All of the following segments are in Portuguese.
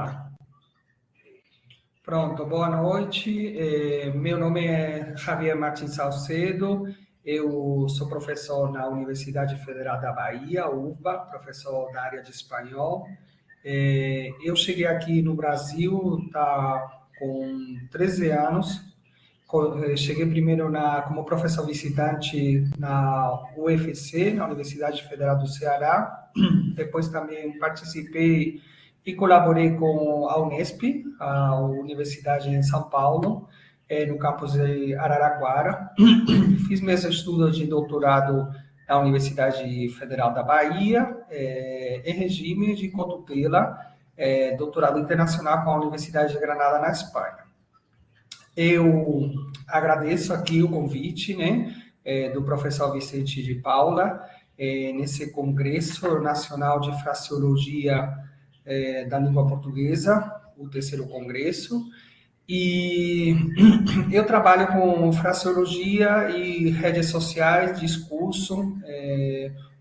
lá. Pronto, boa noite. Meu nome é Javier Martins Salcedo. Eu sou professor na Universidade Federal da Bahia, UFBA, professor da área de espanhol. Eu cheguei aqui no Brasil com 13 anos. Cheguei primeiro como professor visitante na UFC, na Universidade Federal do Ceará. Depois também participei e colaborei com a Unesp, a Universidade em São Paulo, no campus de Araraquara. Fiz meus estudos de doutorado na Universidade Federal da Bahia, em regime de cotutela, doutorado internacional com a Universidade de Granada, na Espanha. Eu agradeço aqui o convite, né, do professor Vicente de Paula, nesse Congresso Nacional de Fraseologia da Língua Portuguesa, o terceiro congresso, e eu trabalho com fraseologia e redes sociais, discurso,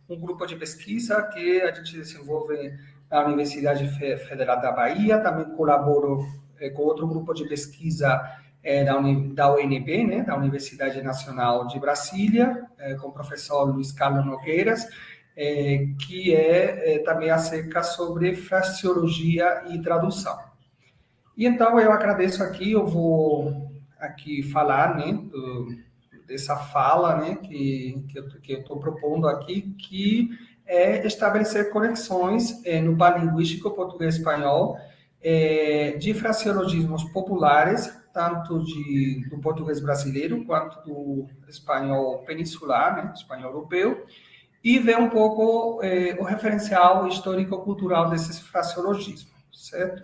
um grupo de pesquisa que a gente desenvolve na Universidade Federal da Bahia, também colaboro com outro grupo de pesquisa da UNB, né, da Universidade Nacional de Brasília, com o professor Luiz Carlos Nogueiras, que também acerca sobre fraseologia e tradução. E então eu agradeço aqui, eu vou aqui falar, né, dessa fala, né, que eu estou propondo aqui, que é estabelecer conexões no bilinguístico português-espanhol, de fraseologismos populares, tanto do português brasileiro quanto do espanhol peninsular, né, espanhol europeu, e ver um pouco o referencial histórico-cultural desses fraseologismos, certo?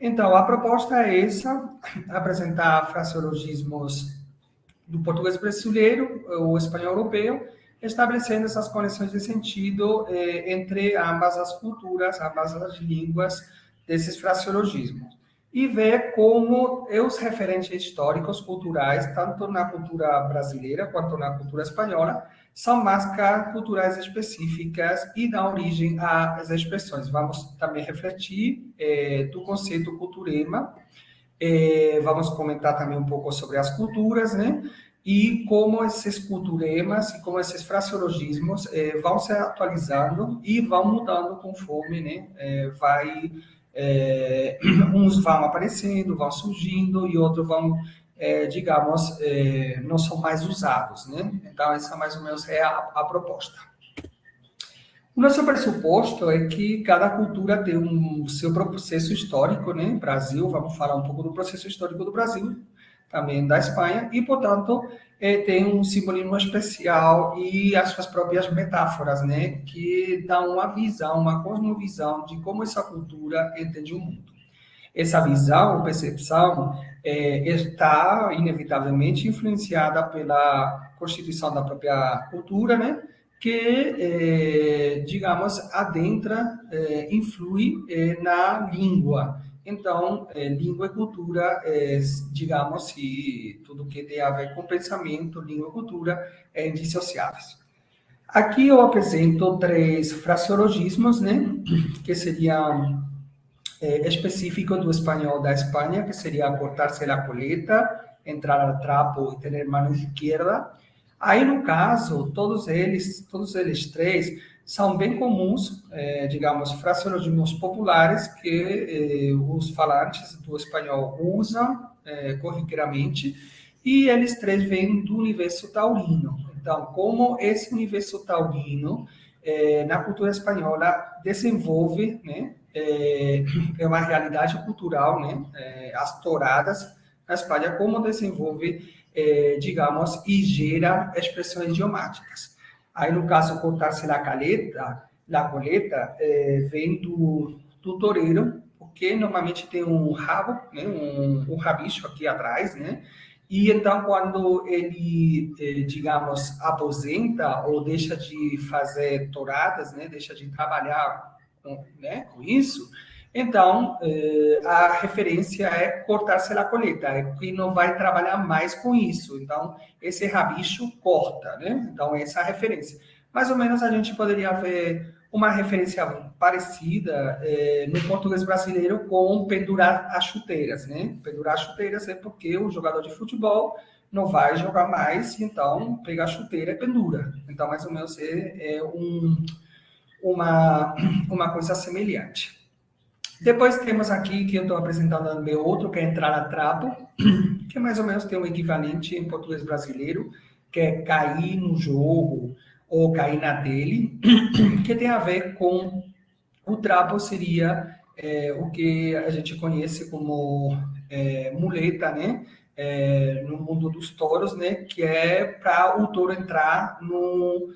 Então, a proposta é essa, apresentar fraseologismos do português brasileiro, o espanhol europeu, estabelecendo essas conexões de sentido entre ambas as culturas, ambas as línguas desses fraseologismos. E ver como os referentes históricos, culturais, tanto na cultura brasileira quanto na cultura espanhola, são marcas culturais específicas e dão origem às expressões. Vamos também refletir do conceito culturema, vamos comentar também um pouco sobre as culturas, né? E como esses culturemas e como esses fraseologismos vão se atualizando e vão mudando conforme, né, uns vão aparecendo, vão surgindo e outros vão, digamos, não são mais usados, né? Então, essa mais ou menos é a proposta. O nosso pressuposto é que cada cultura tem um seu processo histórico, né? Brasil, vamos falar um pouco do processo histórico do Brasil, também da Espanha, e, portanto, tem um simbolismo especial e as suas próprias metáforas, né? Que dão uma visão, uma cosmovisão de como essa cultura entende o mundo. Essa visão, percepção, está inevitavelmente influenciada pela constituição da própria cultura, né? Que, digamos, adentra, influi na língua. Então, língua e cultura, digamos, se tudo que tem a ver com pensamento, língua e cultura, é indissociáveis. Aqui eu apresento 3 fraseologismos, né? Que seriam específico do espanhol da Espanha, que seria cortar-se la coleta, entrar al trapo e ter mano esquerda. Aí, no caso, todos eles 3 são bem comuns, digamos, fraseologismos populares que os falantes do espanhol usam corriqueiramente, e eles 3 vêm do universo taurino. Então, como esse universo taurino, na cultura espanhola, desenvolve, né, é uma realidade cultural, né? As touradas na Espanha, como desenvolve, digamos, e gera expressões idiomáticas. Aí, no caso, cortar-se la coleta, vem do toureiro, porque normalmente tem um rabo, né? um rabicho aqui atrás, né? E então, quando ele, digamos, aposenta ou deixa de fazer touradas, né? Deixa de trabalhar com isso, então a referência é cortar-se a coleta, é que não vai trabalhar mais com isso. Então, esse rabicho corta, né? Então, essa é a referência. Mais ou menos a gente poderia ver uma referência parecida no português brasileiro com pendurar as chuteiras, né? Pendurar as chuteiras é porque o jogador de futebol não vai jogar mais, então pega a chuteira e pendura. Então, mais ou menos, uma coisa semelhante. Depois temos aqui, que eu estou apresentando no meu outro, que é entrar a trapo, que mais ou menos tem um equivalente em português brasileiro, que é cair no jogo ou cair na dele, que tem a ver com o trapo seria o que a gente conhece como muleta, né? No mundo dos touros, né? Que é para o touro entrar no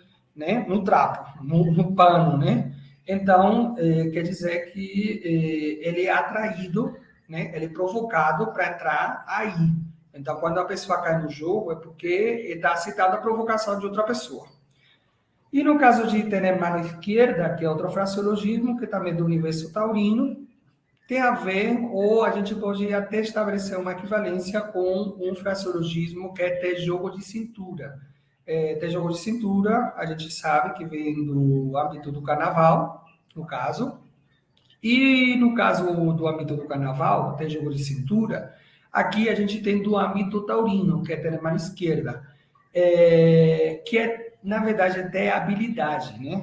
trapo, no pano, né? Então, quer dizer que ele é atraído, né? Ele é provocado para entrar aí. Então, quando a pessoa cai no jogo, é porque está aceitando a provocação de outra pessoa. E no caso de ter mano esquerda, que é outro fraseologismo, que também é do universo taurino, tem a ver, ou a gente pode até estabelecer uma equivalência com um fraseologismo que é ter jogo de cintura. Ter jogo de cintura, a gente sabe que vem do âmbito do carnaval, no caso. E no caso do âmbito do carnaval, ter jogo de cintura, aqui a gente tem do âmbito taurino, que é ter mano esquerda, que é, na verdade, é ter habilidade, né?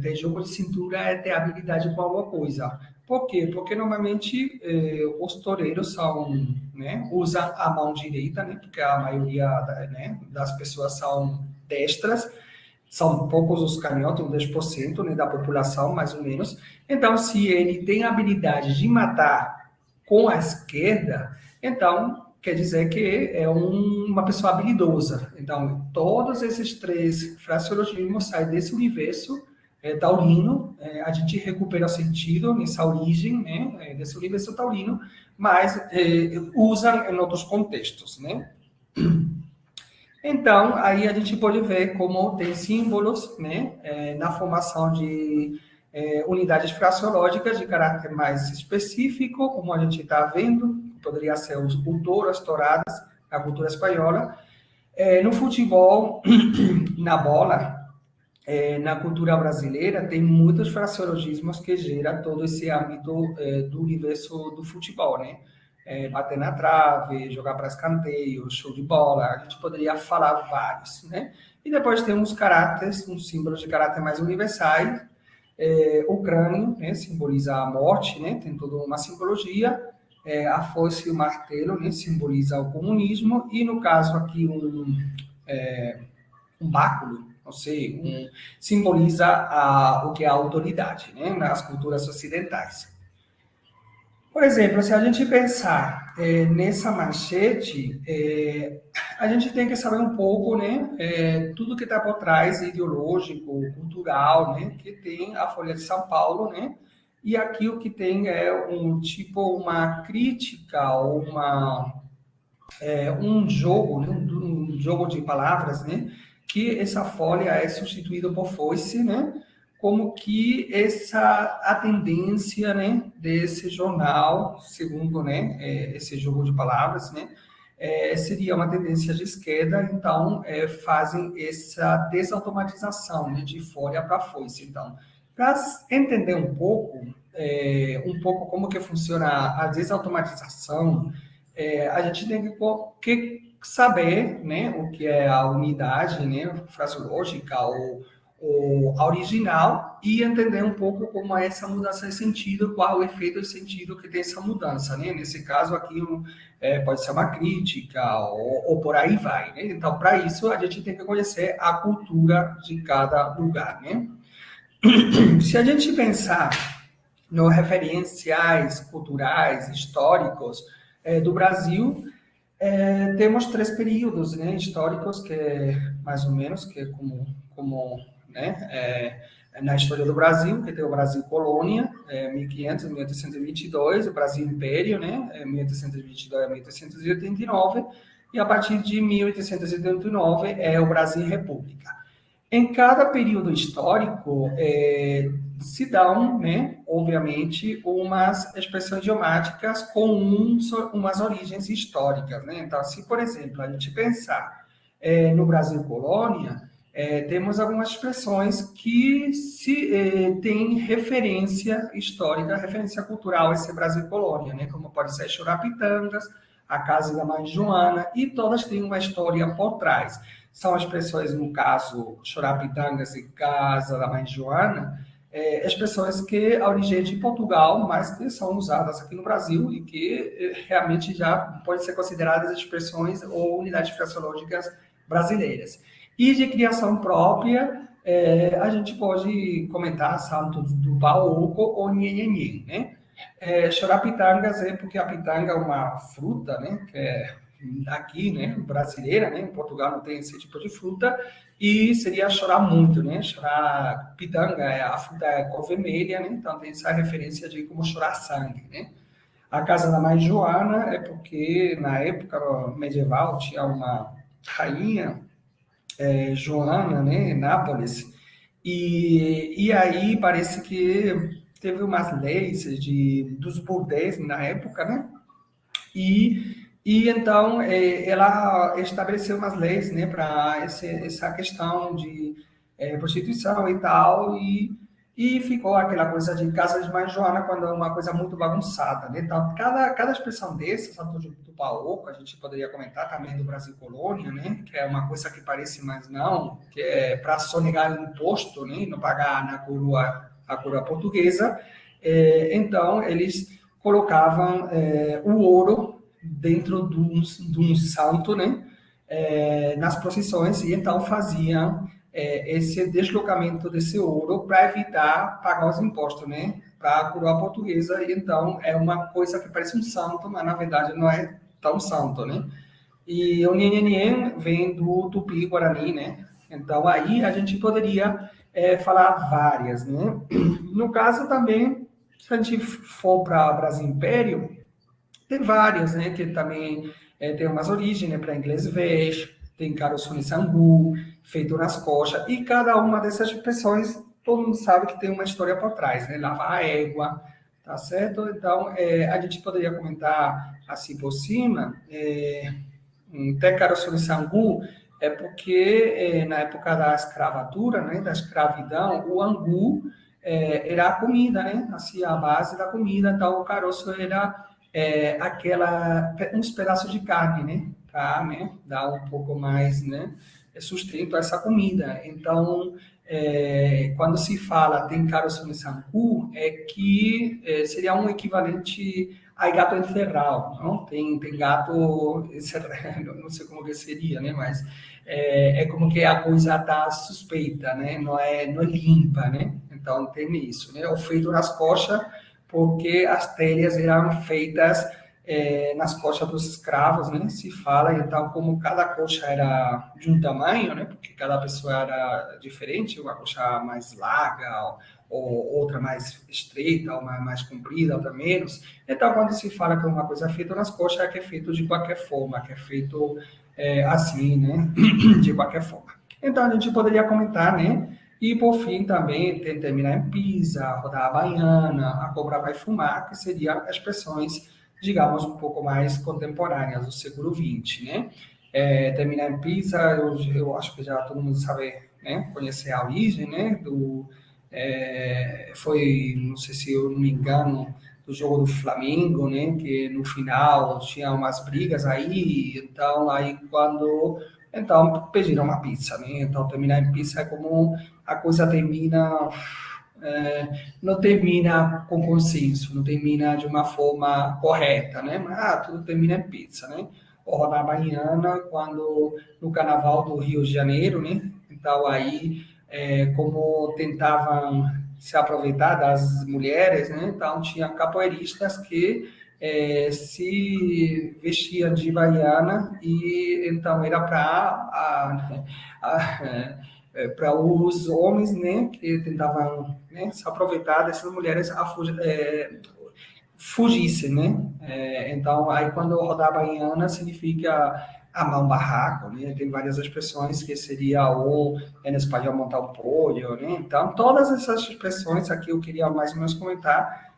Ter jogo de cintura é ter habilidade com alguma coisa. Por quê? Porque normalmente os toureiros usam a mão direita, né? Porque a maioria das pessoas são destras, são poucos os canhotos, 10%, né, da população, mais ou menos. Então, se ele tem a habilidade de matar com a esquerda, então quer dizer que é uma pessoa habilidosa. Então, todos esses três fraseologismos saem desse universo taurino, a gente recupera o sentido nessa origem, né, desse universo taurino, mas usa em outros contextos, né? Então, aí a gente pode ver como tem símbolos, né, na formação de unidades fraseológicas de caráter mais específico, como a gente está vendo, poderia ser o touro, as touradas, a cultura espanhola. No futebol, na bola, na cultura brasileira, tem muitos fraseologismos que geram todo esse âmbito do universo do futebol, né? Bater na trave, jogar para escanteio, show de bola, a gente poderia falar vários, né? E depois tem uns caráteres, uns símbolos de caráter mais universais. O crânio, né, simboliza a morte, né? Tem toda uma simbologia. A foice e o martelo, né, simboliza o comunismo. E no caso aqui um báculo, não sei, simboliza o que é a autoridade, né, nas culturas ocidentais. Por exemplo, se a gente pensar nessa manchete, a gente tem que saber um pouco, né, tudo que está por trás, ideológico, cultural, né, que tem a Folha de São Paulo, né, e aqui o que tem é uma crítica, um jogo, né, um jogo de palavras, né, que essa folha é substituída por foice, né, como que a tendência, né, desse jornal, segundo, né, esse jogo de palavras, né, seria uma tendência de esquerda, então fazem essa desautomatização, né, de folha para foice. Então, para entender um pouco como que funciona a desautomatização, a gente tem que saber, né, o que é a unidade, né, fraseológica ou a original e entender um pouco como é essa mudança de sentido, qual é o efeito de sentido que tem essa mudança, né? Nesse caso aqui pode ser uma crítica ou por aí vai, né? Então, para isso, a gente tem que conhecer a cultura de cada lugar, né? Se a gente pensar nos referenciais culturais, históricos do Brasil, temos três períodos, né, históricos, que é mais ou menos, que é como né, na história do Brasil, que tem o Brasil Colônia, 1500 a 1822, o Brasil Império, né, 1822 a 1889, e a partir de 1889 é o Brasil República. Em cada período histórico, se dão, né, obviamente, umas expressões idiomáticas com umas origens históricas, né? Então, se, por exemplo, a gente pensar no Brasil Colônia, temos algumas expressões que têm referência histórica, referência cultural a esse Brasil colônia, né? Como pode ser Chorapitangas, a Casa da Mãe Joana, e todas têm uma história por trás. São expressões, no caso, Chorapitangas e Casa da Mãe Joana, expressões que a origem é de Portugal, mas que são usadas aqui no Brasil e que realmente já podem ser consideradas expressões ou unidades fraseológicas brasileiras. E de criação própria, a gente pode comentar Santo do Baoco ou Nhenhenhen, né? Chorapitangas é porque a pitanga é uma fruta, né? Que é aqui, né? Brasileira, né? Em Portugal não tem esse tipo de fruta. E seria chorar muito, né? Chorar pitanga, a fruta é cor vermelha, né? Então tem essa referência de como chorar sangue, né? A Casa da Mãe Joana é porque na época medieval tinha uma rainha, Joana, né? Em Nápoles. E aí parece que teve umas leis dos bordéis na época, né? E então ela estabeleceu umas leis, né, para essa questão de prostituição e tal, e ficou aquela coisa de casa de mãe Joana quando é uma coisa muito bagunçada, né? Então, cada expressão dessas, tanto do Baoco, a gente poderia comentar também do Brasil Colônia, né? Que é uma coisa que parece, mas não, que é para sonegar imposto, né? Não pagar a coroa portuguesa. Então, eles colocavam o ouro dentro de um santo, né? Nas procissões, e então faziam esse deslocamento desse ouro para evitar pagar os impostos, né? Para a coroa portuguesa, e então é uma coisa que parece um santo, mas na verdade não é tão santo, né? E o Nhenhenhen vem do Tupi-Guarani, né? Então aí a gente poderia falar várias, né? No caso também, se a gente for para Brasil Império, tem várias, né? Que também tem umas origens, né? Para inglês veste, tem caroçone sangu, feito nas coxas, e cada uma dessas expressões, todo mundo sabe que tem uma história por trás, né? Lavar a égua, tá certo? Então, a gente poderia comentar assim por cima, até caroçone sangu, é porque na época da escravatura, né? Da escravidão, o angu era a comida, né? Assim, a base da comida, então o caroço era uns pedaços de carne, né? Para, né, dar um pouco mais, né, sustento a essa comida. Então, quando se fala tem caroço no sangu, é que seria um equivalente a gato encerrado, não? Tem gato encerrado, não sei como que seria, né? Mas como que a coisa está suspeita, né? Não é limpa, né? Então, tem isso, né? O feito nas coxas, porque as telhas eram feitas nas coxas dos escravos, né? Se fala, então, como cada coxa era de um tamanho, né? Porque cada pessoa era diferente, uma coxa mais larga, ou outra mais estreita, ou mais comprida, outra menos. Então, quando se fala que uma coisa é feita nas coxas, é que é feito de qualquer forma, que é feito assim, né? De qualquer forma. Então, a gente poderia comentar, né? E, por fim, também terminar em pisa, rodar a baiana, a cobra vai fumar, que seriam expressões, digamos, um pouco mais contemporâneas do século XX, né? Terminar em pisa, eu acho que já todo mundo sabe, né? Conhecer a origem, né? Foi, não sei se eu não me engano, do jogo do Flamengo, né? Que no final tinha umas brigas aí, então aí quando então pediram uma pizza, né? Então terminar em pizza é como a coisa termina, não termina com consenso, não termina de uma forma correta, né? Mas tudo termina em pizza, né? Ou na Baiana, quando no Carnaval do Rio de Janeiro, né? Então aí, como tentavam se aproveitar das mulheres, né? Então tinha capoeiristas que se vestiam de baiana e então era para os homens, né, que tentavam, né, se aproveitar dessas mulheres fugissem, né? Então, aí quando rodar a baiana significa amar um barraco, né? Tem várias expressões que seria ou em espanhol montar um pollo, né? Então, todas essas expressões aqui eu queria mais ou menos comentar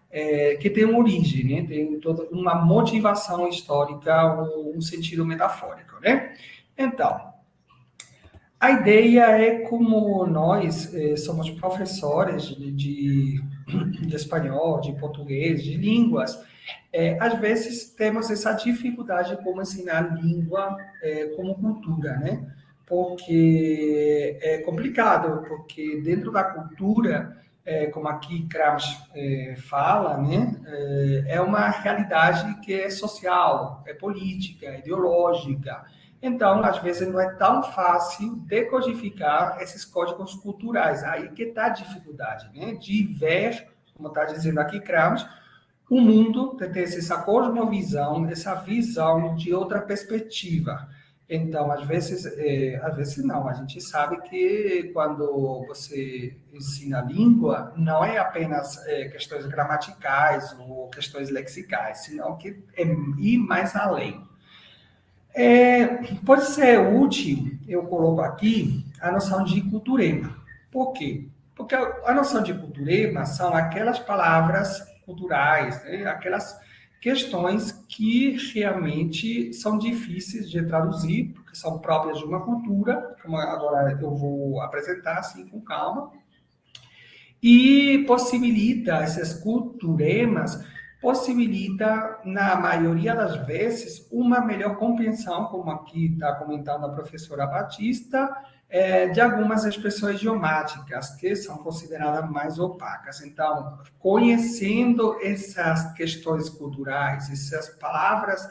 que tem uma origem, né? Tem toda uma motivação histórica, um sentido metafórico, né? Então, A ideia é como nós somos professores de espanhol, de português, de línguas, às vezes temos essa dificuldade como ensinar língua como cultura, né? Porque é complicado, porque dentro da cultura, como aqui Gramsci fala, né? É uma realidade que é social, é política, é ideológica. Então, às vezes, não é tão fácil decodificar esses códigos culturais. Aí que está a dificuldade, né? De ver, como está dizendo aqui Gramsci, o mundo, de ter essa cosmovisão, essa visão de outra perspectiva. Então, às vezes não, a gente sabe que quando você ensina a língua, não é apenas questões gramaticais ou questões lexicais, senão que é ir mais além. Pode ser útil, eu coloco aqui, a noção de culturema. Por quê? Porque a noção de culturema são aquelas palavras culturais, né? Aquelas questões que realmente são difíceis de traduzir, porque são próprias de uma cultura, como agora eu vou apresentar assim com calma, e possibilita, esses culturemas, possibilita, na maioria das vezes, uma melhor compreensão, como aqui está comentando a professora Batista, de algumas expressões idiomáticas que são consideradas mais opacas. Então, conhecendo essas questões culturais, essas palavras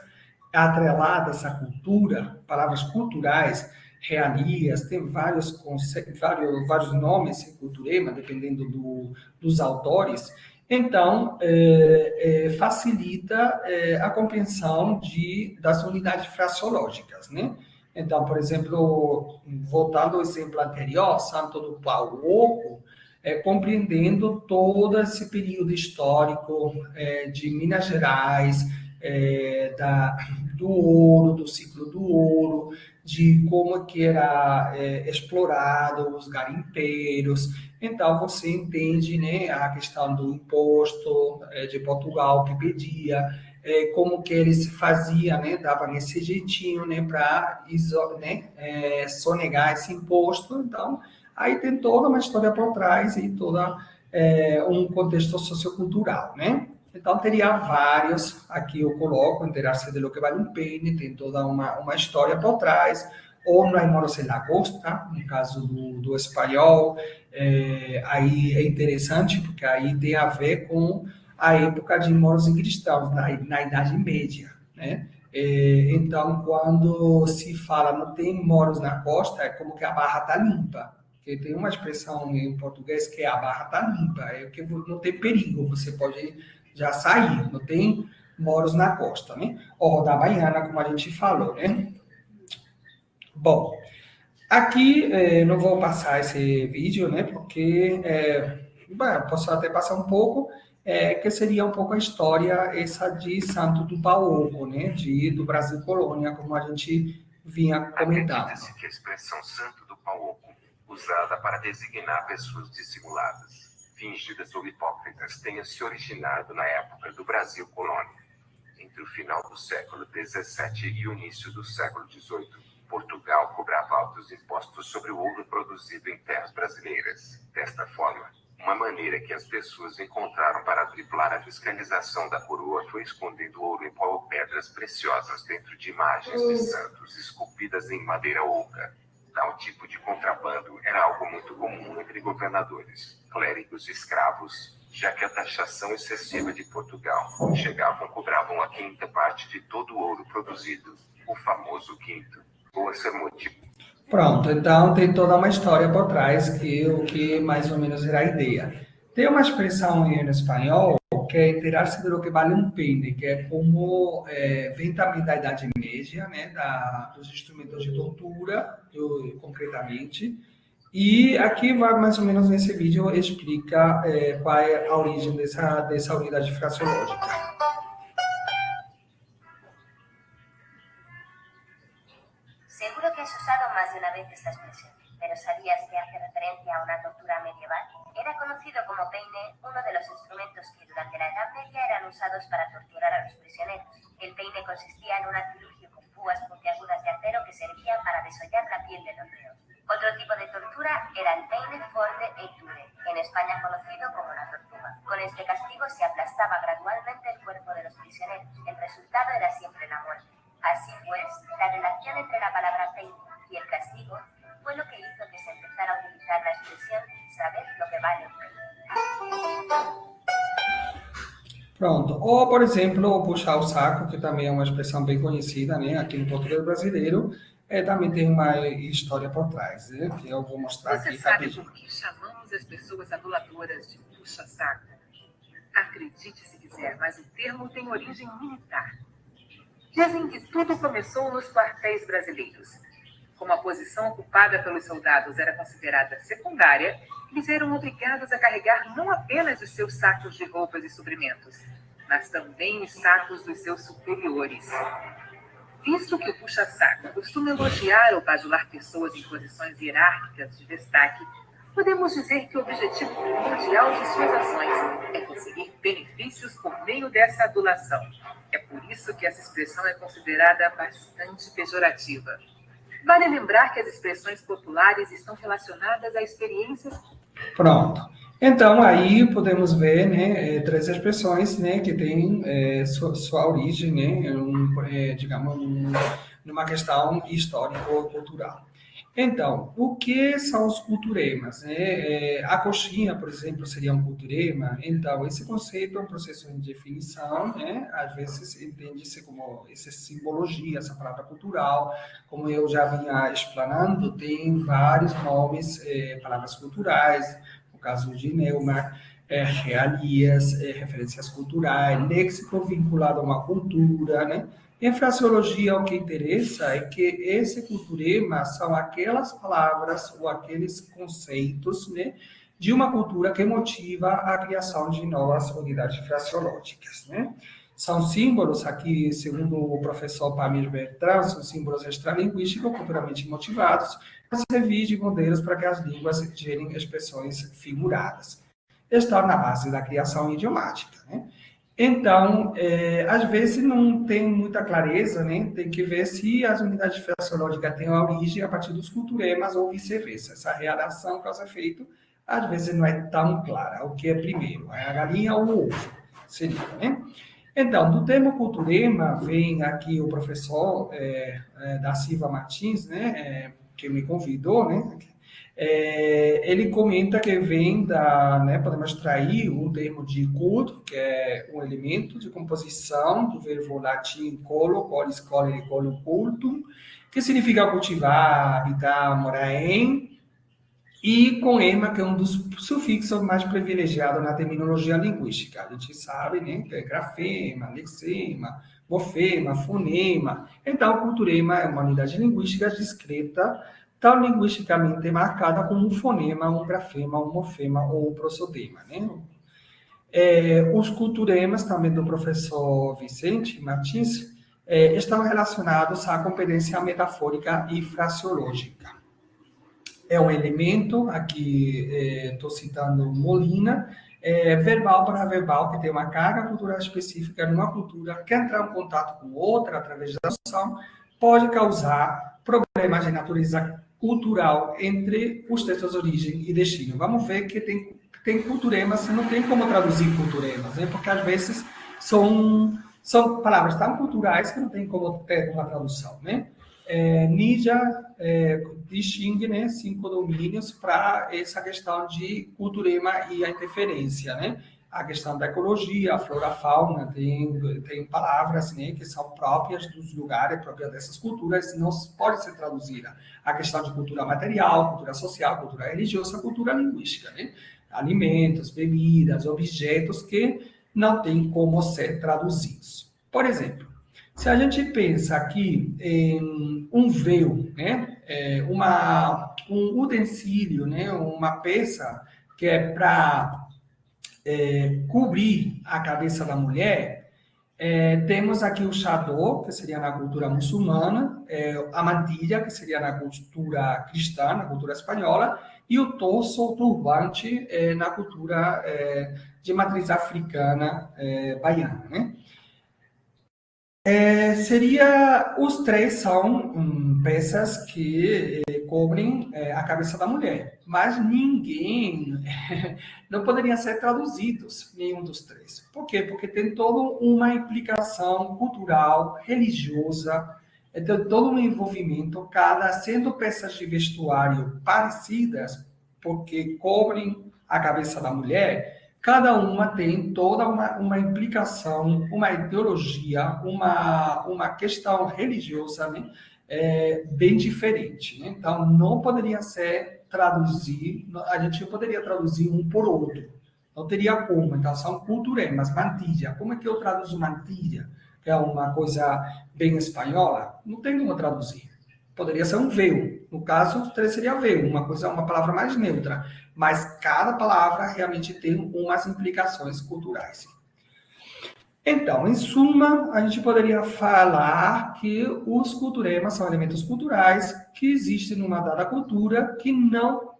atreladas à cultura, palavras culturais, realias, tem vários nomes em culturema, dependendo dos autores. Então, facilita a compreensão das unidades fraseológicas, né? Então, por exemplo, voltando ao exemplo anterior, Santo do Pau Oco, compreendendo todo esse período histórico de Minas Gerais, do ouro, do ciclo do ouro, de como que era explorado os garimpeiros. Então, você entende, né, a questão do imposto de Portugal que pedia, como que ele se fazia, né, dava nesse jeitinho, né, para sonegar esse imposto. Então, aí tem toda uma história por trás e toda um contexto sociocultural, né? Então, teria vários, aqui eu coloco, Enterarse de lo que vale um pene, tem toda uma história por trás, ou No hay moros en la costa, no caso do espanhol, aí é interessante, porque aí tem a ver com a época de moros e cristãos, na Idade Média, né? Então, quando se fala não tem moros na costa, é como que a barra está limpa. Porque tem uma expressão em português que é a barra está limpa, é que não tem perigo, você pode já sair, não tem moros na costa, né? Ou da Baiana, como a gente falou, né? Bom, aqui não vou passar esse vídeo, né? Porque posso até passar um pouco, que seria um pouco a história essa de Santo do Paulo, né? Do Brasil Colônia, como a gente vinha comentando. Acredita-se que a expressão Santo do Pauoco, usada para designar pessoas dissimuladas, fingidas ou hipócritas, tenha se originado na época do Brasil Colônia. Entre o final do século XVII e o início do século XVIII, Portugal cobrava altos impostos sobre o ouro produzido em terras brasileiras. Desta forma, uma maneira que as pessoas encontraram para driblar a fiscalização da coroa foi escondendo ouro em pó ou pedras preciosas dentro de imagens de santos esculpidas em madeira oca. Tal tipo de contrabando era algo muito comum entre governadores, clérigos e escravos, já que a taxação excessiva de Portugal cobravam a quinta parte de todo o ouro produzido, o famoso quinto. Por ser motivo. Pronto, então tem toda uma história por trás que o que mais ou menos era a ideia. Tem uma expressão em espanhol que é enterar-se de lo que vale um pene, que é como vem também da Idade Média, né, dos instrumentos de tortura, concretamente. E aqui vai mais ou menos nesse vídeo explica qual é a origem dessa unidade fraseológica. Seguro que has usado más de una vez esta expresión, pero ¿sabías que hace referencia a una tortura medieval? Era conocido como peine, uno de los instrumentos que durante la Edad Media eran usados para torturar a los prisioneros. El peine consistía en un artilugio con púas puntiagudas de acero que servía para desollar la piel de los reos. Otro tipo de tortura era el peine forte e dure, en España conocido como la tortuga. Con este castigo se aplastaba gradualmente el cuerpo de los prisioneros. El resultado era siempre la muerte. Así pues, la relación entre la palabra peine y el castigo fue lo que hizo que se empezara a utilizar la expresión saber lo que vale un peine. Pronto. Ou, por exemplo, o puxar o saco, que também é uma expressão bem conhecida, né, aqui no português brasileiro, também tem uma história por trás, né, que eu vou mostrar Você aqui sabe rapidinho. por que chamamos as pessoas aduladoras de puxa-saco? Acredite se quiser, mas o termo tem origem militar. Dizem que tudo começou nos quartéis brasileiros. Como a posição ocupada pelos soldados era considerada secundária, eles eram obrigados a carregar não apenas os seus sacos de roupas e suprimentos, mas também os sacos dos seus superiores. Visto que o puxa-saco costuma elogiar ou bajular pessoas em posições hierárquicas de destaque, podemos dizer que o objetivo primordial de suas ações é conseguir benefícios por meio dessa adulação. É por isso que essa expressão é considerada bastante pejorativa. Vale lembrar que as expressões populares estão relacionadas a experiências. Pronto. Então, aí podemos ver, né, três expressões, né, que têm sua origem, né, digamos, numa questão histórico-cultural. Então, o que são os culturemas, né? A coxinha, por exemplo, seria um culturema. Então, esse conceito é um processo de definição, né? Às vezes entende-se como essa simbologia, essa palavra cultural. Como eu já vinha explanando, tem vários nomes, palavras culturais, no caso de Neumann, realias, referências culturais, léxico vinculado a uma cultura, né? Em fraseologia, o que interessa é que esse culturema são aquelas palavras ou aqueles conceitos, né, de uma cultura que motiva a criação de novas unidades fraseológicas, né? São símbolos, aqui, segundo o professor Pamir Bertrand, são símbolos extralinguísticos, culturalmente motivados, para servir de modelos para que as línguas gerem expressões figuradas. Estão na base da criação idiomática, né? Então, às vezes não tem muita clareza, né? Tem que ver se as unidades fraseológicas têm a origem a partir dos culturemas ou vice-versa. Essa relação causa-efeito, às vezes não é tão clara. O que é primeiro, é a galinha ou o ovo, seria, né? Então, do termo culturema, vem aqui o professor da Silva Martins, né? Que me convidou, né? Ele comenta que vem né, podemos extrair um termo de culto, que é um elemento de composição do verbo latim colo, colis, colere, colo, cultum, que significa cultivar, habitar, morar em, e com ema, que é um dos sufixos mais privilegiados na terminologia linguística. A gente sabe, né, que é grafema, lexema, morfema, fonema. Então, culturema é uma unidade linguística discreta, tão linguisticamente marcada como um fonema, um grafema, um morfema ou um prosodema, né? Os culturemas, também do professor Vicente Martins, estão relacionados à competência metafórica e fraseológica. É um elemento, aqui estou citando Molina, verbal para verbal, que tem uma carga cultural específica numa cultura que entrar em contato com outra através da ação, pode causar problemas de natureza cultural entre os textos de origem e destino. Vamos ver que tem culturemas, não tem como traduzir culturemas, né? Porque às vezes são palavras tão culturais que não tem como ter uma tradução, né? Nídia distingue, né, 5 domínios para essa questão de culturema e a interferência, né? A questão da ecologia, a flora, a fauna, tem palavras, né, que são próprias dos lugares, próprias dessas culturas, não pode ser traduzida. A questão de cultura material, cultura social, cultura religiosa, cultura linguística, né? Alimentos, bebidas, objetos que não tem como ser traduzidos. Por exemplo, se a gente pensa aqui em um véu, né, um utensílio, né, uma peça que é para cobrir a cabeça da mulher, temos aqui o chador, que seria na cultura muçulmana, a mantilha, que seria na cultura cristã, na cultura espanhola, e o torso, o turbante, na cultura de matriz africana baiana, né? Os três são peças que cobrem a cabeça da mulher, mas ninguém não poderia ser traduzidos, nenhum dos três. Por quê? Porque tem toda uma implicação cultural, religiosa, tem todo um envolvimento, cada sendo peças de vestuário parecidas, porque cobrem a cabeça da mulher. Cada uma tem toda uma implicação, uma ideologia, uma questão religiosa, né? Bem diferente. Né? Então, não poderia ser traduzir, a gente não poderia traduzir um por outro. Não teria como. Então, são culturemas, mantilha. Como é que eu traduzo mantilha? Que é uma coisa bem espanhola? Não tem como traduzir. Poderia ser um véu. No caso, os três seria véu, uma palavra mais neutra. Mas cada palavra realmente tem umas implicações culturais. Então, em suma, a gente poderia falar que os culturemas são elementos culturais que existem numa dada cultura que não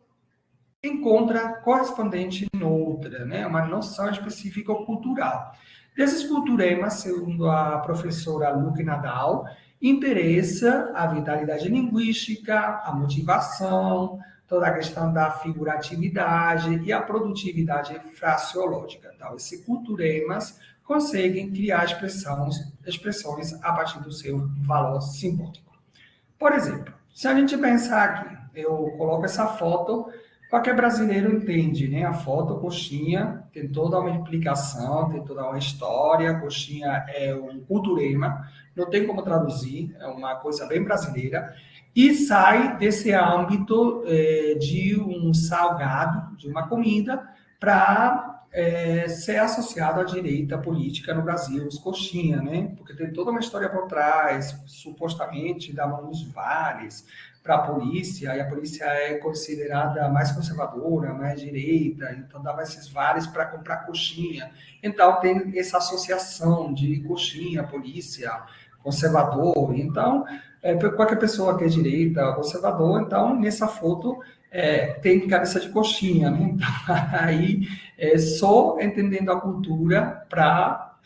encontra correspondente em outra, né? Uma noção específica cultural. Desses culturemas, segundo a professora Luque Nadal, interessa a vitalidade linguística, a motivação, toda a questão da figuratividade e a produtividade fraseológica. Então, esses culturemas conseguem criar expressões a partir do seu valor simbólico. Por exemplo, se a gente pensar aqui, eu coloco essa foto, qualquer brasileiro entende, né? A foto, coxinha, tem toda uma implicação, tem toda uma história, a coxinha é um culturema, não tem como traduzir, é uma coisa bem brasileira, e sai desse âmbito de um salgado, de uma comida, para ser associado à direita política no Brasil, os coxinha, né? Porque tem toda uma história por trás, supostamente davam os vales para a polícia, e a polícia é considerada mais conservadora, mais direita, então dava esses vales para comprar coxinha. Então tem essa associação de coxinha, polícia, conservador. Então, qualquer pessoa que é direita, conservador, então nessa foto tem cabeça de coxinha, né? Então, aí só entendendo a cultura para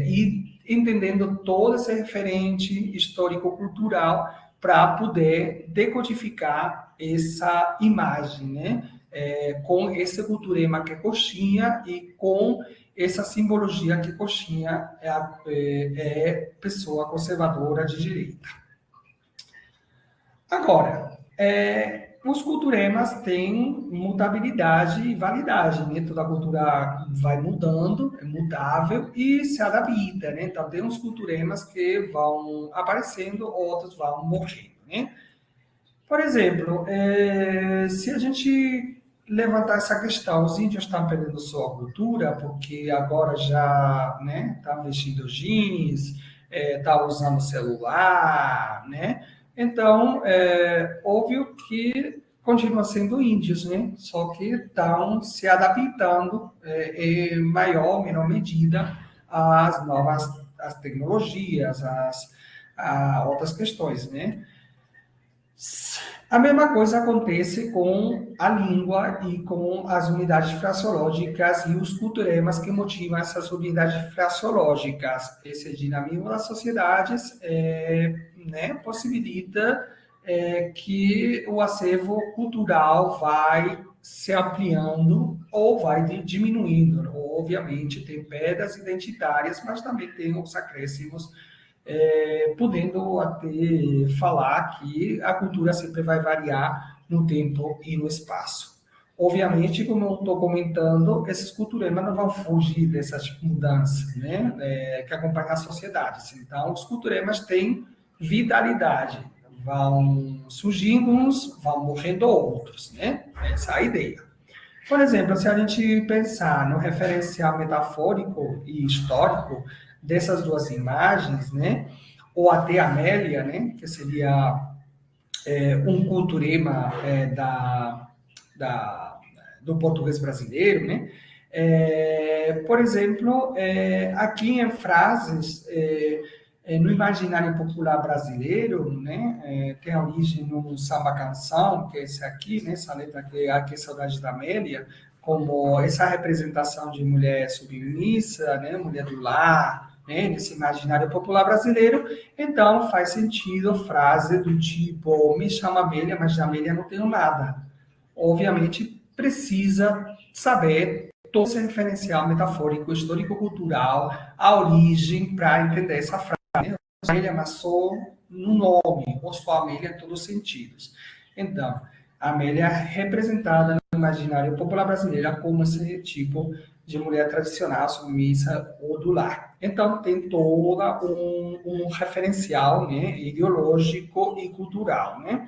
ir entendendo todo esse referente histórico-cultural para poder decodificar essa imagem, né? Com esse culturema que é coxinha e com essa simbologia que coxinha é pessoa conservadora de direita. Agora, os culturemas têm mutabilidade e validade, né? Toda a cultura vai mudando, é mutável e se adapta, né? Então, tem uns culturemas que vão aparecendo, outros vão morrendo, né? Por exemplo, se a gente levantar essa questão, os índios estão perdendo sua cultura porque agora já, né, estão vestindo jeans, estão usando celular, né? Então, óbvio que continua sendo índios, né? Só que estão se adaptando em maior ou menor medida às novas tecnologias, a outras questões, né? A mesma coisa acontece com a língua e com as unidades fraseológicas e os culturemas que motivam essas unidades fraseológicas. Esse dinamismo das sociedades né, possibilita que o acervo cultural vai se ampliando ou vai diminuindo. Obviamente, tem perdas identitárias, mas também tem os acréscimos podendo até falar que a cultura sempre vai variar no tempo e no espaço. Obviamente, como eu estou comentando, esses culturemas não vão fugir dessas mudanças, né, que acompanham as sociedades. Então, os culturemas têm vitalidade, vão surgindo uns, vão morrendo outros, né? Essa é a ideia. Por exemplo, se a gente pensar no referencial metafórico e histórico dessas duas imagens, né? Ou até Amélia, né? Que seria um culturema do português brasileiro, né? Por exemplo, aqui em frases no imaginário popular brasileiro, né? Tem a origem no samba-canção, que é esse aqui, né? Essa letra que é Aqui Saudade da Amélia, como essa representação de mulher submissa, né? Mulher do lar, né, nesse imaginário popular brasileiro, então faz sentido frase do tipo, me chama Amélia, mas de Amélia não tenho nada. Obviamente, precisa saber todo esse referencial metafórico, histórico-cultural, a origem, para entender essa frase. Né? Amélia, mas só no nome, ou só Amélia em todos os sentidos. Então, a Amélia é representada no imaginário popular brasileiro como esse tipo de mulher tradicional, submissa ou do lar. Então, tem todo um referencial, né, ideológico e cultural. Né?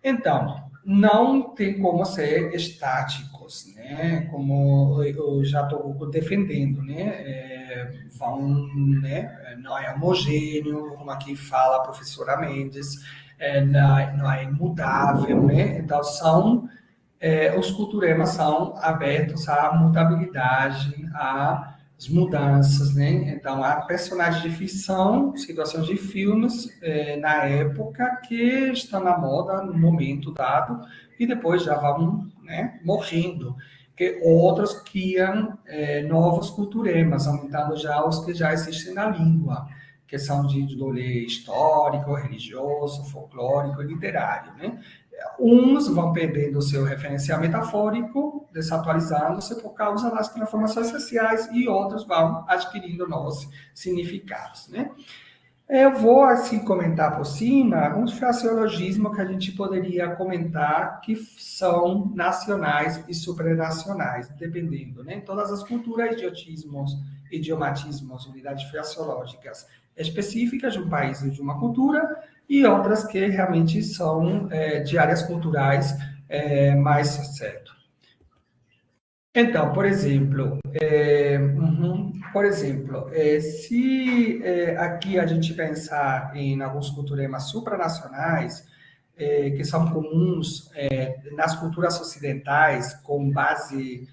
Então, não tem como ser estáticos, né? Como eu já estou defendendo, né? Né? Não é homogêneo, como aqui fala a professora Mendes, não é imutável, né? Então, os culturemas são abertos à mutabilidade, às mudanças, né? Então, há personagens de ficção, situações de filmes na época que estão na moda no momento dado e depois já vão, né, morrendo. Que outros criam novos culturemas, aumentando já os que já existem na língua, que são de rolê histórico, religioso, folclórico e literário, né? Uns vão perdendo o seu referencial metafórico, desatualizando-se por causa das transformações sociais, e outros vão adquirindo novos significados, né? Eu vou, assim, comentar por cima alguns fraseologismos que a gente poderia comentar que são nacionais e supranacionais, dependendo, né? Todas as culturas, idiomatismos, unidades fraseológicas específicas de um país e de uma cultura, e outras que realmente são de áreas culturais mais certo. Então, por exemplo, se aqui a gente pensar em alguns culturemas supranacionais, que são comuns nas culturas ocidentais, com base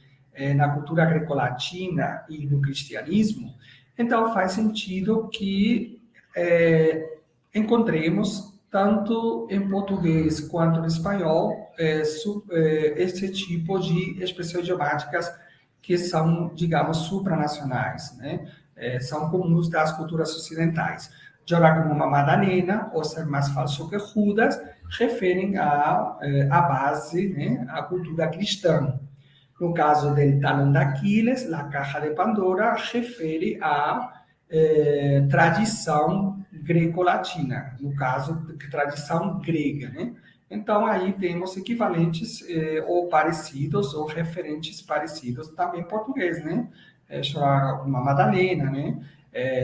na cultura greco-latina e no cristianismo, então faz sentido que encontremos, tanto em português quanto em espanhol, esse tipo de expressões idiomáticas que são, digamos, supranacionais, né? São comuns das culturas ocidentais. Llorar como uma Madalena, ou ser mais falso que Judas, referem à base, né? À cultura cristã. No caso del talão de Aquiles, la caixa de Pandora refere à tradição greco-latina, no caso, tradição grega, né? Então, aí temos equivalentes ou parecidos, ou referentes parecidos também em português, né? Uma Madalena, né?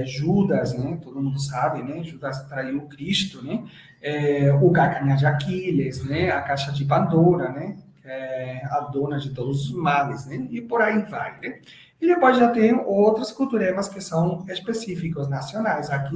Judas, né? Todo mundo sabe, né? Judas traiu Cristo, né? O calcanhar de Aquiles, né? A caixa de Pandora, né? A dona de todos os males, né? E por aí vai, né? E depois já tem outros culturemas que são específicos, nacionais. Aqui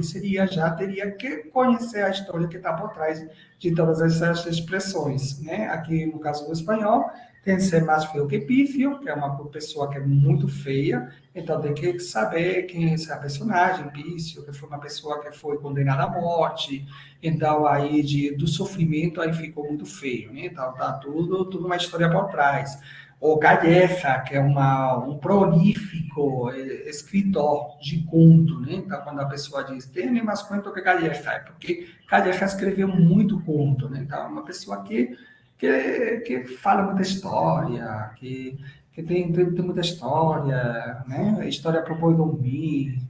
já teria que conhecer a história que está por trás de todas essas expressões, né? Aqui, no caso do espanhol, tem que ser mais feio que pífio, que é uma pessoa que é muito feia, então tem que saber quem é essa personagem, Pício, que foi uma pessoa que foi condenada à morte, então aí do sofrimento aí ficou muito feio, né? Então tá tudo uma história por trás. O Calleja, que é um prolífico escritor de conto, né? Então, quando a pessoa diz, tem mais conto que Calleja, é porque Calleja escreveu muito conto, né? Então, é uma pessoa que fala muita história, que tem muita história, né? História para o boi dormir.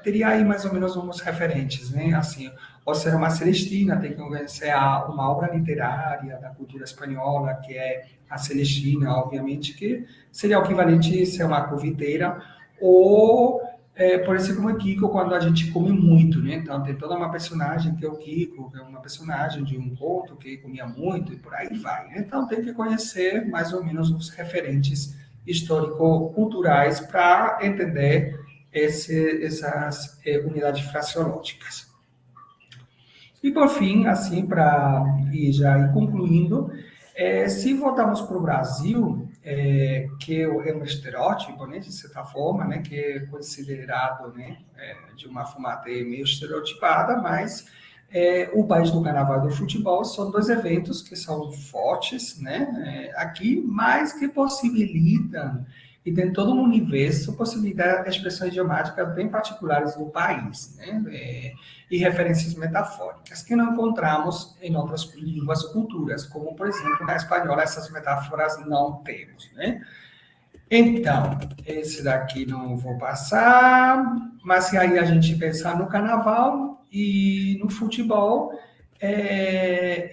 Teria aí mais ou menos uns referentes, né? Assim, ou seja, uma Celestina tem que conhecer uma obra literária da cultura espanhola, que é a Celestina, obviamente, que seria o equivalente a ser uma coviteira, ou, por exemplo, o Kiko, quando a gente come muito, né? Então, tem toda uma personagem que é o Kiko, que é uma personagem de um conto que comia muito, e por aí vai, né? Então, tem que conhecer mais ou menos os referentes histórico-culturais para entender essas unidades fraseológicas. E, por fim, assim, para ir já ir concluindo, se voltarmos para o Brasil, que é um estereótipo, né, de certa forma, né, que é considerado, né, de uma forma até meio estereotipada, mas o país do carnaval e do futebol são dois eventos que são fortes, né, aqui, mas que possibilitam e tem todo um universo possibilita expressões idiomáticas bem particulares do país, né? E referências metafóricas que não encontramos em outras línguas ou culturas, como, por exemplo, na espanhola, essas metáforas não temos, né? Então, esse daqui não vou passar, mas se aí a gente pensar no carnaval e no futebol,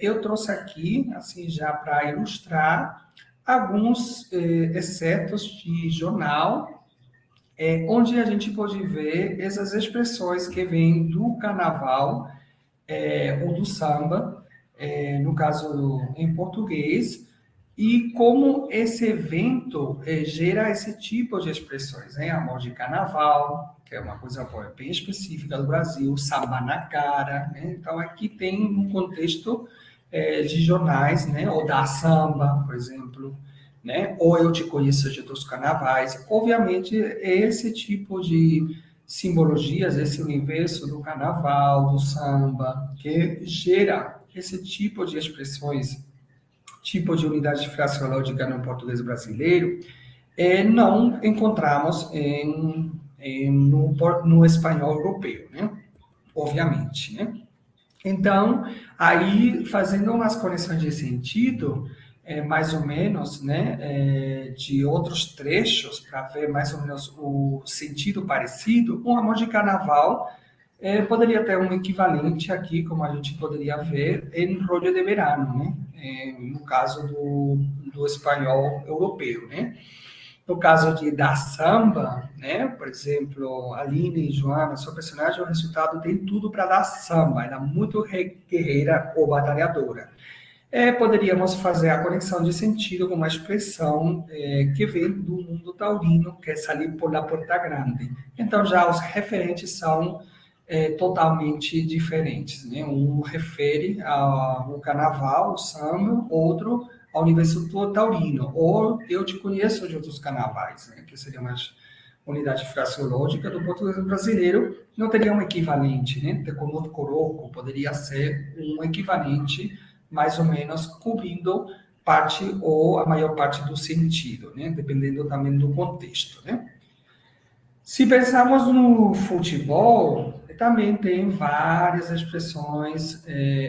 eu trouxe aqui, assim, já para ilustrar, alguns excertos de jornal, onde a gente pode ver essas expressões que vêm do carnaval ou do samba, no caso em português, e como esse evento gera esse tipo de expressões, né? Amor de carnaval, que é uma coisa bem específica do Brasil, samba na cara, né? Então aqui tem um contexto de jornais, né? Ou da samba, por exemplo, né? Ou eu te conheço de outros carnavais. Obviamente, esse tipo de simbologias, esse universo do carnaval, do samba, que gera esse tipo de expressões, tipo de unidade fraseológica no português brasileiro, não encontramos no espanhol europeu, né? Obviamente, né? Então, aí, fazendo umas conexões de sentido, mais ou menos, né, de outros trechos, para ver mais ou menos o sentido parecido, um amor de carnaval poderia ter um equivalente aqui, como a gente poderia ver, em rollo de verano, né? No caso do espanhol europeu, né? No caso da samba, né? Por exemplo, Aline e Joana, sua personagem, o resultado tem tudo para dar samba. Ela é muito guerreira ou batalhadora. Poderíamos fazer a conexão de sentido com uma expressão que vem do mundo taurino, que é sair por la porta grande. Então, já os referentes são totalmente diferentes, né? Um refere ao carnaval, o samba, outro ao universo taurino, ou eu te conheço de outros carnavais, né? Que seria mais unidade fraseológica do português brasileiro, não teria um equivalente, né? Teconoto coroco poderia ser um equivalente mais ou menos cobrindo parte ou a maior parte do sentido, né? Dependendo também do contexto, né? Se pensarmos no futebol, também tem várias expressões,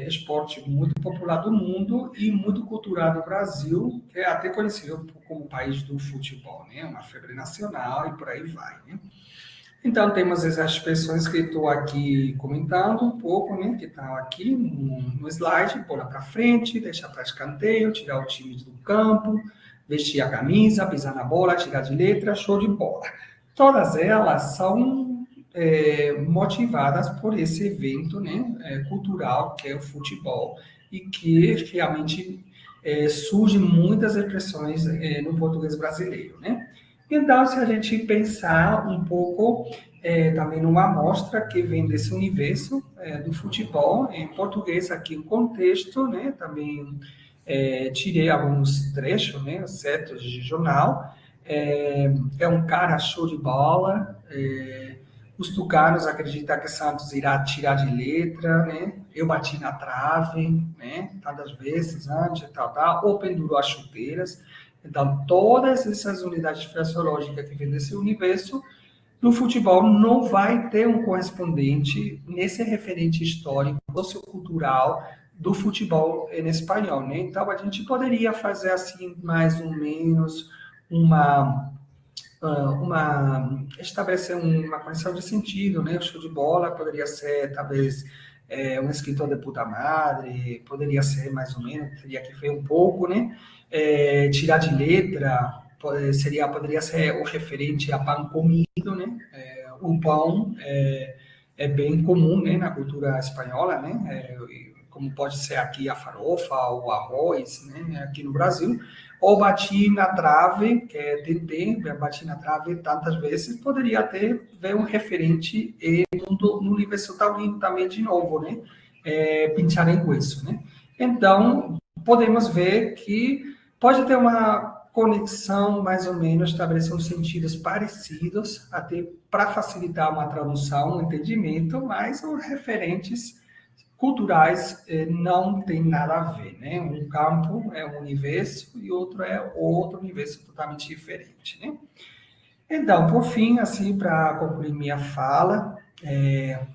esporte muito popular do mundo e muito cultural do Brasil, que é até conhecido como país do futebol, né? Uma febre nacional e por aí vai, né? Então, temos essas expressões que estou aqui comentando um pouco, né? Que estão aqui no slide, bola para frente, deixar para escanteio, tirar o time do campo, vestir a camisa, pisar na bola, tirar de letra, show de bola. Todas elas são motivadas por esse evento, né, cultural que é o futebol e que realmente surgem muitas expressões no português brasileiro, né? Então, se a gente pensar um pouco também numa amostra que vem desse universo do futebol, em português aqui o contexto, né? Também tirei alguns trechos, né? Certos de jornal. É um cara show de bola. Os tucanos acreditam que Santos irá tirar de letra, né? Eu bati na trave, né? Tantas vezes antes, tal, ou pendurou as chuteiras. Então, todas essas unidades fraseológicas que vêm desse universo, no futebol não vai ter um correspondente nesse referente histórico, sociocultural do futebol em espanhol, né? Então, a gente poderia fazer assim, mais ou menos, estabelecer uma conexão de sentido, né? O show de bola poderia ser, talvez, um escritor de puta madre, poderia ser mais ou menos, teria que ver um pouco, né? Tirar de letra, poderia ser o referente a pão comido, né? O pão é bem comum, né, na cultura espanhola, né? Como pode ser aqui a farofa, ou arroz, né, aqui no Brasil, ou bati na trave, que é tentei, bati na trave tantas vezes, poderia ter ver um referente no universo taurino também de novo, né? Pinchar em hueso, né? Então, podemos ver que pode ter uma conexão, mais ou menos, estabelecer uns sentidos parecidos, até para facilitar uma tradução, um entendimento, mas os referentes culturais não tem nada a ver, né? Um campo é um universo e outro é outro universo totalmente diferente, né? Então, por fim, assim, para concluir minha fala,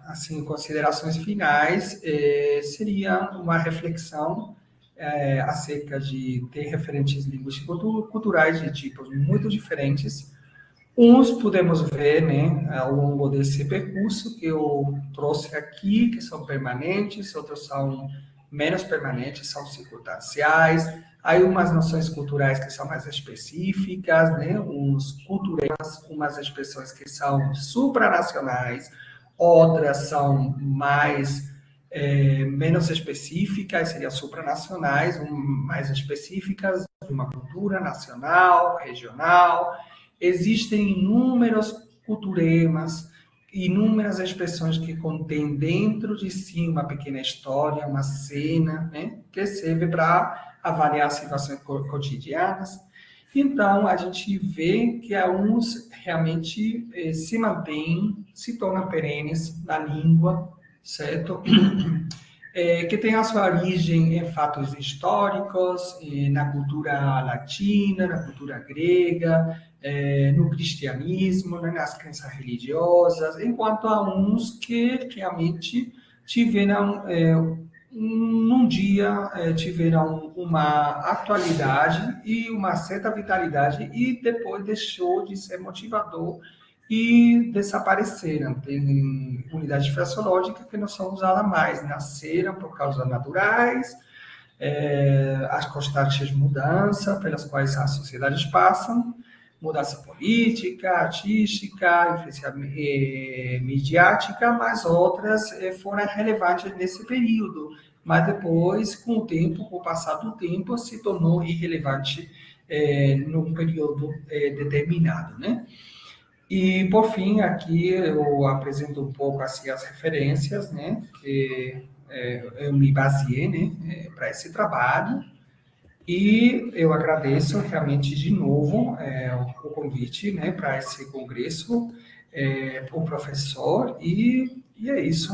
assim, considerações finais, seria uma reflexão acerca de ter referentes linguísticos culturais de tipos muito diferentes. Uns podemos ver, né, ao longo desse percurso que eu trouxe aqui, que são permanentes, outros são menos permanentes, são circunstanciais. Aí umas noções culturais que são mais específicas, né, uns culturais, umas expressões que são supranacionais, outras são mais menos específicas, seriam supranacionais, mais específicas de uma cultura nacional, regional. Existem inúmeros culturemas, inúmeras expressões que contêm dentro de si uma pequena história, uma cena, né, que serve para avaliar situações cotidianas. Então, a gente vê que alguns realmente se mantêm, se tornam perenes na língua, certo? Que tem a sua origem em fatos históricos, na cultura latina, na cultura grega, no cristianismo, né, nas crenças religiosas, enquanto há uns que realmente tiveram, num dia, tiveram uma atualidade e uma certa vitalidade e depois deixou de ser motivador e desapareceram. Tem unidades fraseológicas que não são usadas mais, nasceram por causas naturais, as constantes mudanças pelas quais as sociedades passam, mudança política, artística, influência midiática, mas outras foram relevantes nesse período. Mas depois, com o tempo, com o passar do tempo, se tornou irrelevante num período determinado, né? E, por fim, aqui eu apresento um pouco assim, as referências, né, que eu me baseei, né, para esse trabalho. E eu agradeço realmente de novo o convite, né, para esse congresso, o professor, e é isso.